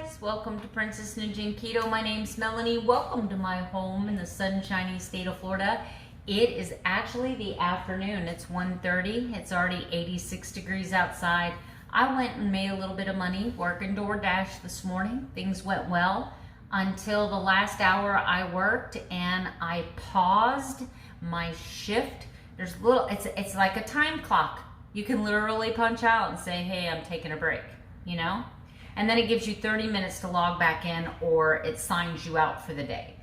guys, welcome to Princess Ninja and Keto. My name's Melanie. Welcome to my home in the sunshiny state of Florida. It is actually the afternoon. It's 1:30. It's already 86 degrees outside. I went and made a little bit of money working DoorDash this morning. Things went well until the last hour I worked and I paused my shift. There's little, it's like a time clock. You can literally punch out and say, hey, I'm taking a break, you know? And then it gives you 30 minutes to log back in, or it signs you out for the day.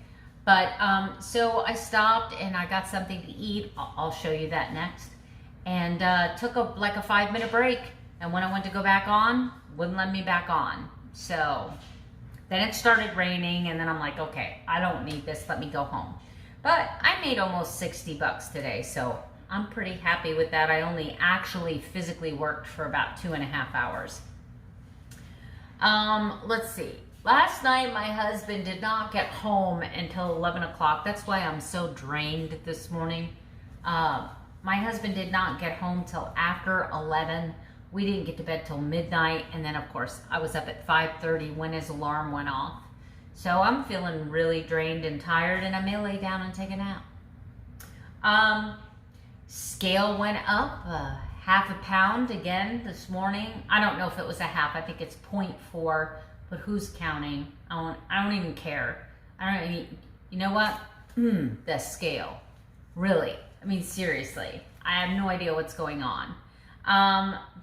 But so I stopped and I got something to eat. I'll show you that next. And took a 5-minute break. And when I went to go back on, wouldn't let me back on. So then it started raining, and then I'm like, okay, I don't need this. Let me go home. But I made almost 60 bucks today, so I'm pretty happy with that. I only actually physically worked for about 2.5 hours. Let's see. Last night, my husband did not get home until 11 o'clock. That's why I'm so drained this morning. My husband did not get home till after 11. We didn't get to bed till midnight. And then, of course, I was up at 5:30 when his alarm went off. So I'm feeling really drained and tired, and I may lay down and take a nap. Scale went up half a pound again this morning. I don't know if it was a half. I think it's 0.4, but who's counting? I don't even care. You know what? The scale. Really. I mean, seriously. I have no idea what's going on.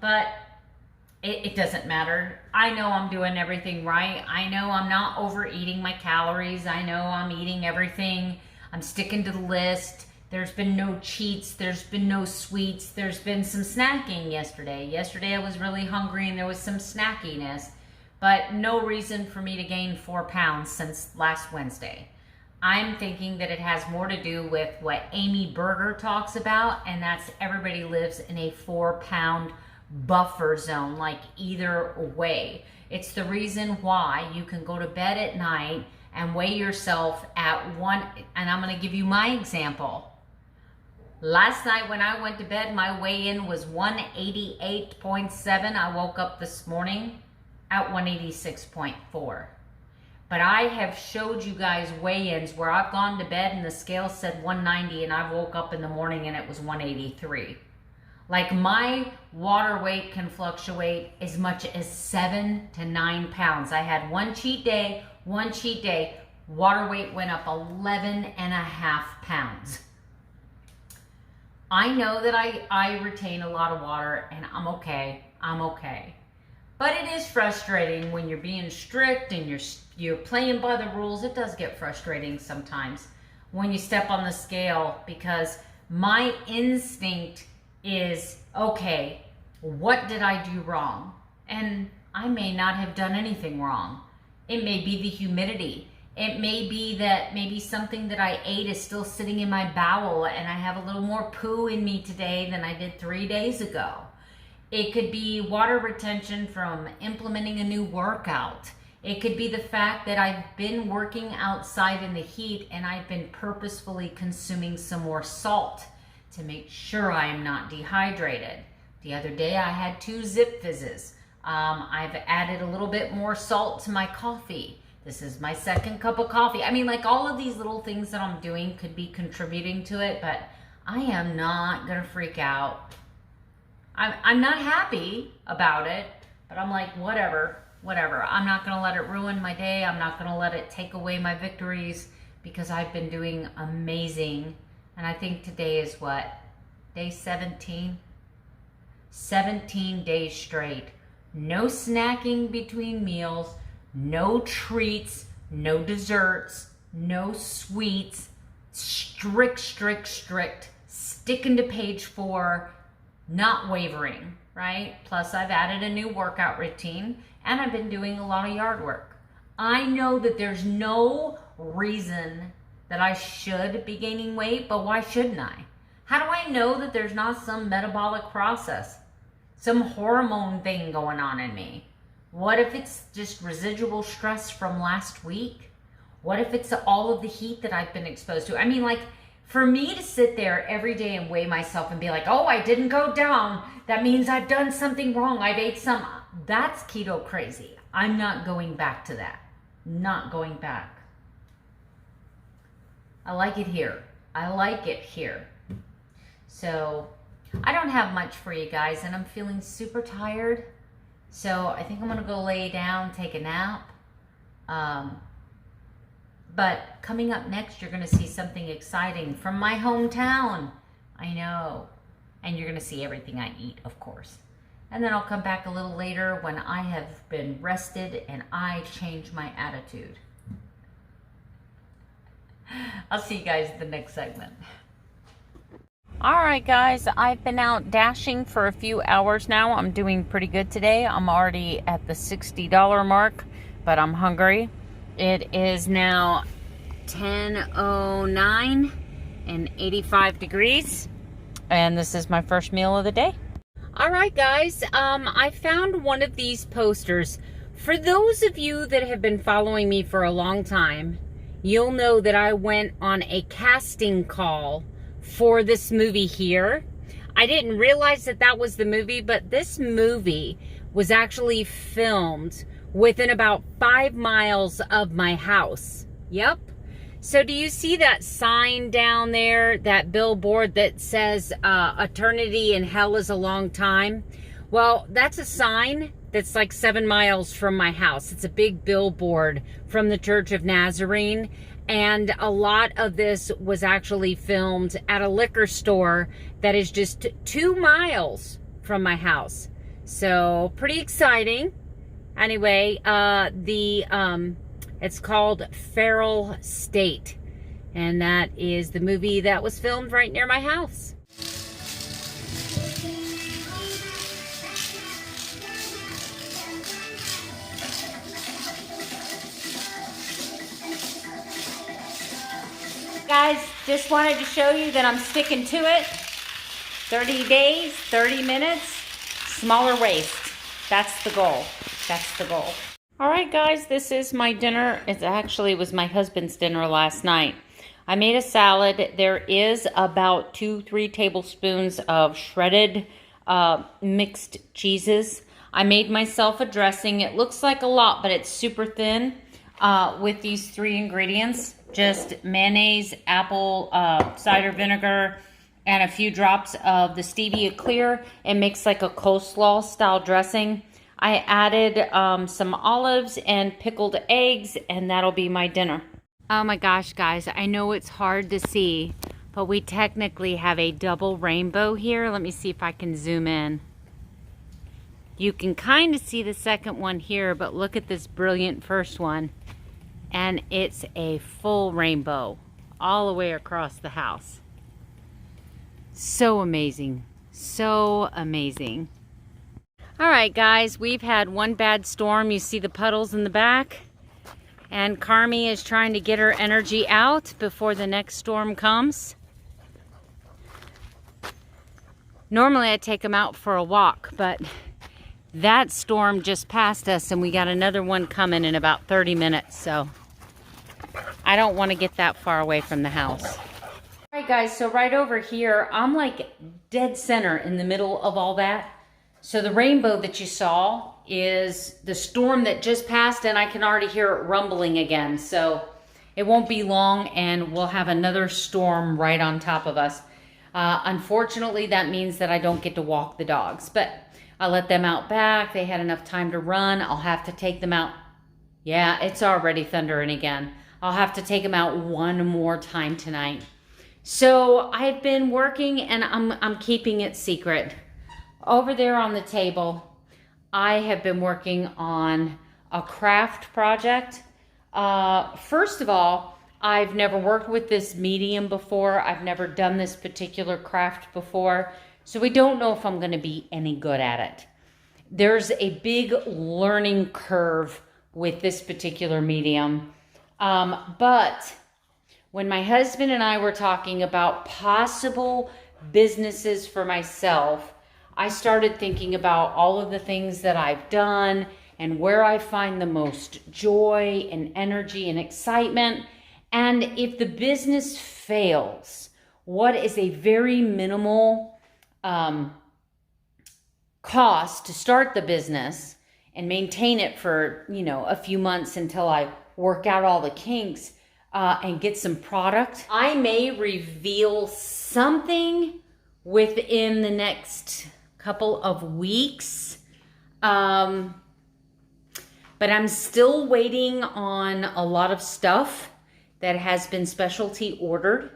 But it doesn't matter. I know I'm doing everything right. I know I'm not overeating my calories. I know I'm eating everything. I'm sticking to the list. There's been no cheats. There's been no sweets. There's been some snacking yesterday. Yesterday I was really hungry and there was some snackiness, but no reason for me to gain 4 pounds since last Wednesday. I'm thinking that it has more to do with what Amy Berger talks about, and that's everybody lives in a 4-pound buffer zone, like either way. It's the reason why you can go to bed at night and weigh yourself at one, and I'm going to give you my example. Last night when I went to bed, my weigh-in was 188.7. I woke up this morning at 186.4. But I have showed you guys weigh-ins where I've gone to bed and the scale said 190 and I woke up in the morning and it was 183. Like, my water weight can fluctuate as much as 7 to 9 pounds. I had one cheat day, water weight went up 11.5 pounds. I know that I retain a lot of water and I'm okay. But it is frustrating when you're being strict and you're playing by the rules. It does get frustrating sometimes when you step on the scale, because my instinct is, okay, what did I do wrong? And I may not have done anything wrong. It may be the humidity. It may be that maybe something that I ate is still sitting in my bowel and I have a little more poo in me today than I did 3 days ago. It could be water retention from implementing a new workout. It could be the fact that I've been working outside in the heat and I've been purposefully consuming some more salt to make sure I am not dehydrated. The other day I had 2 Zip Fizzes. I've added a little bit more salt to my coffee. This is my 2nd cup of coffee. I mean, like, all of these little things that I'm doing could be contributing to it, but I am not gonna freak out. I'm not happy about it, but I'm like, whatever. I'm not gonna let it ruin my day. I'm not gonna let it take away my victories, because I've been doing amazing. And I think today is what? Day 17? 17 days straight. No snacking between meals. No treats, no desserts, no sweets, strict, sticking to page 4, not wavering, right? Plus I've added a new workout routine and I've been doing a lot of yard work. I know that there's no reason that I should be gaining weight, but why shouldn't I? How do I know that there's not some metabolic process, some hormone thing going on in me? What if it's just residual stress from last week? What if it's all of the heat that I've been exposed to? I mean, like, for me to sit there every day and weigh myself and be like, oh, I didn't go down, that means I've done something wrong. I've ate some. That's keto crazy. I'm not going back to that. Not going back. I like it here. I like it here. So I don't have much for you guys, and I'm feeling super tired. So I think I'm gonna go lay down, take a nap. But coming up next, you're gonna see something exciting from my hometown. I know. And you're gonna see everything I eat, of course. And then I'll come back a little later when I have been rested and I change my attitude. I'll see you guys in the next segment. All right, guys, I've been out dashing for a few hours now. I'm doing pretty good today. I'm already at the $60 mark, but I'm hungry. It is now 10:09 and 85 degrees, and this is my first meal of the day. All right, guys, I found one of these posters. For those of you that have been following me for a long time, you'll know that I went on a casting call for this movie here. I didn't realize that that was the movie, but this movie was actually filmed within about 5 miles of my house. Yep. So do you see that sign down there, that billboard that says eternity in hell is a long time? Well, that's a sign that's like 7 miles from my house. It's a big billboard from the Church of Nazarene. And a lot of this was actually filmed at a liquor store that is just 2 miles from my house. So pretty exciting. Anyway, it's called Feral State, and that is the movie that was filmed right near my house. Guys, just wanted to show you that I'm sticking to it. 30 days, 30 minutes, smaller waist. That's the goal. That's the goal. All right, guys, this is my dinner. It actually was my husband's dinner last night. I made a salad. There is about 2-3 tablespoons of shredded mixed cheeses. I made myself a dressing. It looks like a lot, but it's super thin with these 3 ingredients. Just mayonnaise, apple cider vinegar, and a few drops of the stevia clear. It makes like a coleslaw style dressing. I added some olives and pickled eggs, and that'll be my dinner. Oh my gosh, guys, I know it's hard to see, but we technically have a double rainbow here. Let me see if I can zoom in. You can kind of see the second one here, but look at this brilliant first one. And it's a full rainbow all the way across the house. So amazing. So amazing. All right, guys, we've had one bad storm. You see the puddles in the back. And Carmi is trying to get her energy out before the next storm comes. Normally I take them out for a walk, but that storm just passed us and we got another one coming in about 30 minutes. So I don't want to get that far away from the house. All right, guys, so right over here, I'm like dead center in the middle of all that. So the rainbow that you saw is the storm that just passed, and I can already hear it rumbling again. So it won't be long and we'll have another storm right on top of us. Unfortunately, that means that I don't get to walk the dogs, but I let them out back. They had enough time to run. I'll have to take them out. Yeah, it's already thundering again. I'll have to take them out one more time tonight. So I've been working and I'm keeping it secret. Over there on the table, I have been working on a craft project. First of all, I've never worked with this medium before. I've never done this particular craft before. So we don't know if I'm going to be any good at it. There's a big learning curve with this particular medium. But when my husband and I were talking about possible businesses for myself, I started thinking about all of the things that I've done and where I find the most joy and energy and excitement. And if the business fails, what is a very minimal cost to start the business and maintain it for, you know, a few months until I work out all the kinks and get some product. I may reveal something within the next couple of weeks. But I'm still waiting on a lot of stuff that has been specialty ordered.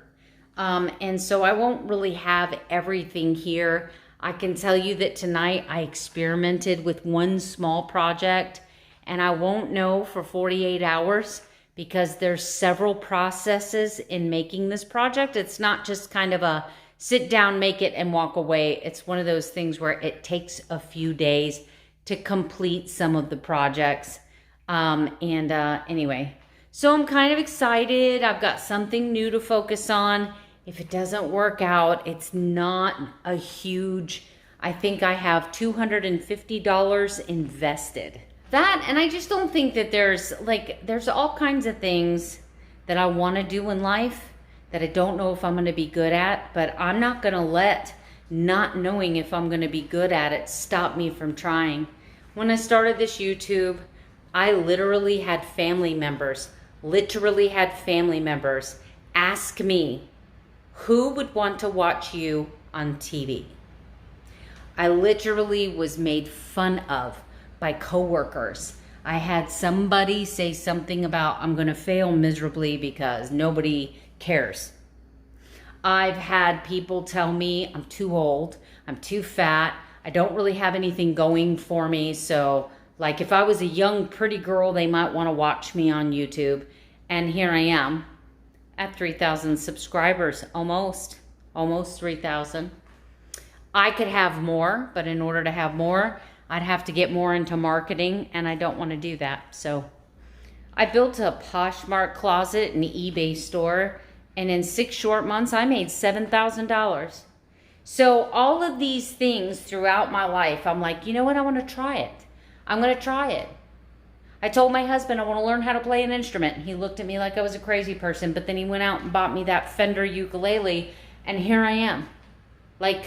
And so I won't really have everything here. I can tell you that tonight I experimented with one small project, and I won't know for 48 hours because there's several processes in making this project. It's not just kind of a sit down, make it, and walk away. It's one of those things where it takes a few days to complete some of the projects. Anyway, so I'm kind of excited. I've got something new to focus on. If it doesn't work out, it's not a huge, I think I have $250 invested. That, and I just don't think that there's all kinds of things that I want to do in life that I don't know if I'm going to be good at, but I'm not going to let not knowing if I'm going to be good at it stop me from trying. When I started this YouTube, I literally had family members ask me, who would want to watch you on TV? I literally was made fun of by coworkers. I had somebody say something about, I'm going to fail miserably because nobody cares. I've had people tell me I'm too old, I'm too fat, I don't really have anything going for me. So like if I was a young, pretty girl, they might want to watch me on YouTube. And here I am at 3,000 subscribers, almost 3,000. I could have more, but in order to have more, I'd have to get more into marketing, and I don't want to do that. So I built a Poshmark closet, an eBay store, and in 6 short months, I made $7,000. So all of these things throughout my life, I'm like, you know what? I want to try it. I'm going to try it. I told my husband I want to learn how to play an instrument. He looked at me like I was a crazy person, but then he went out and bought me that Fender ukulele, and here I am. Like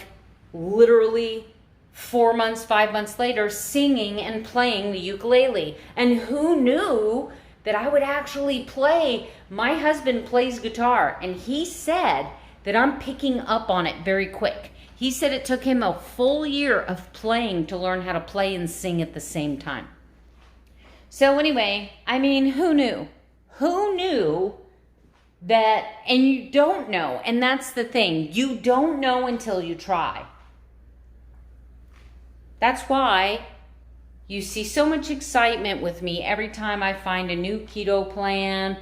literally 4 months, 5 months later, singing and playing the ukulele. And who knew that I would actually play? My husband plays guitar, and he said that I'm picking up on it very quick. He said it took him a full year of playing to learn how to play and sing at the same time. So anyway, I mean, who knew? Who knew that? And you don't know. And that's the thing. You don't know until you try. That's why you see so much excitement with me every time I find a new keto plan.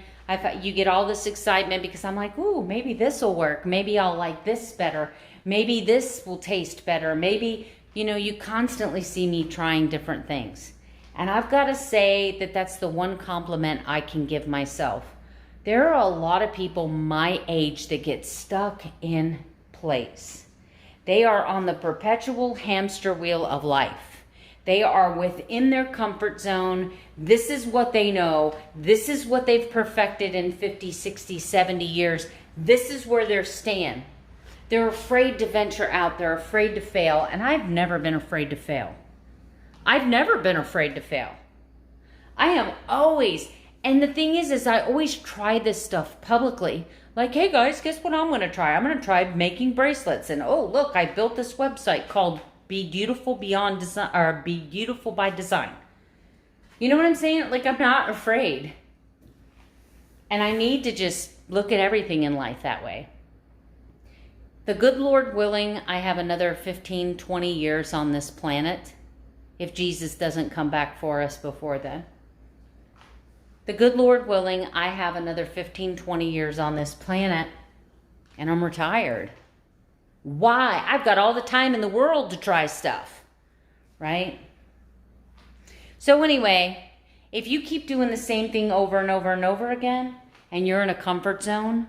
You get all this excitement because I'm like, ooh, maybe this will work. Maybe I'll like this better. Maybe this will taste better. Maybe, you constantly see me trying different things. And I've got to say that that's the one compliment I can give myself. There are a lot of people my age that get stuck in place. They are on the perpetual hamster wheel of life. They are within their comfort zone. This is what they know. This is what they've perfected in 50, 60, 70 years. This is where they're staying. They're afraid to venture out. They're afraid to fail. And I've never been afraid to fail. I've never been afraid to fail. I am always, and the thing is I always try this stuff publicly. Like, hey guys, guess what I'm going to try? I'm going to try making bracelets. And oh, look, I built this website called Be Beautiful Beyond Design, or Be Beautiful by Design. You know what I'm saying? Like, I'm not afraid. And I need to just look at everything in life that way. The good Lord willing, I have another 15, 20 years on this planet, if Jesus doesn't come back for us before then. The good Lord willing, I have another 15, 20 years on this planet, and I'm retired. Why? I've got all the time in the world to try stuff, right? So anyway, if you keep doing the same thing over and over and over again, and you're in a comfort zone,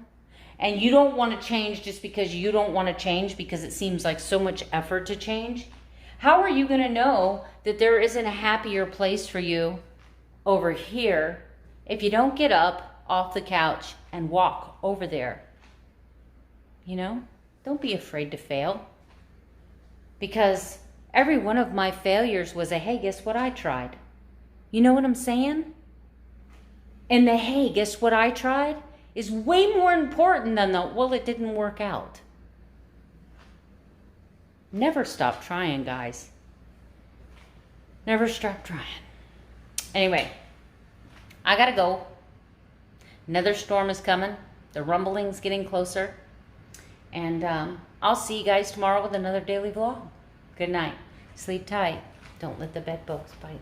and you don't want to change just because you don't want to change because it seems like so much effort to change, how are you going to know that there isn't a happier place for you over here if you don't get up off the couch and walk over there? Don't be afraid to fail. Because every one of my failures was a, hey, guess what I tried? You know what I'm saying? And the, hey, guess what I tried? Is way more important than the, well, it didn't work out. Never stop trying, guys. Never stop trying. Anyway, I gotta go. Another storm is coming. The rumbling's getting closer. And I'll see you guys tomorrow with another daily vlog. Good night. Sleep tight. Don't let the bed bugs bite.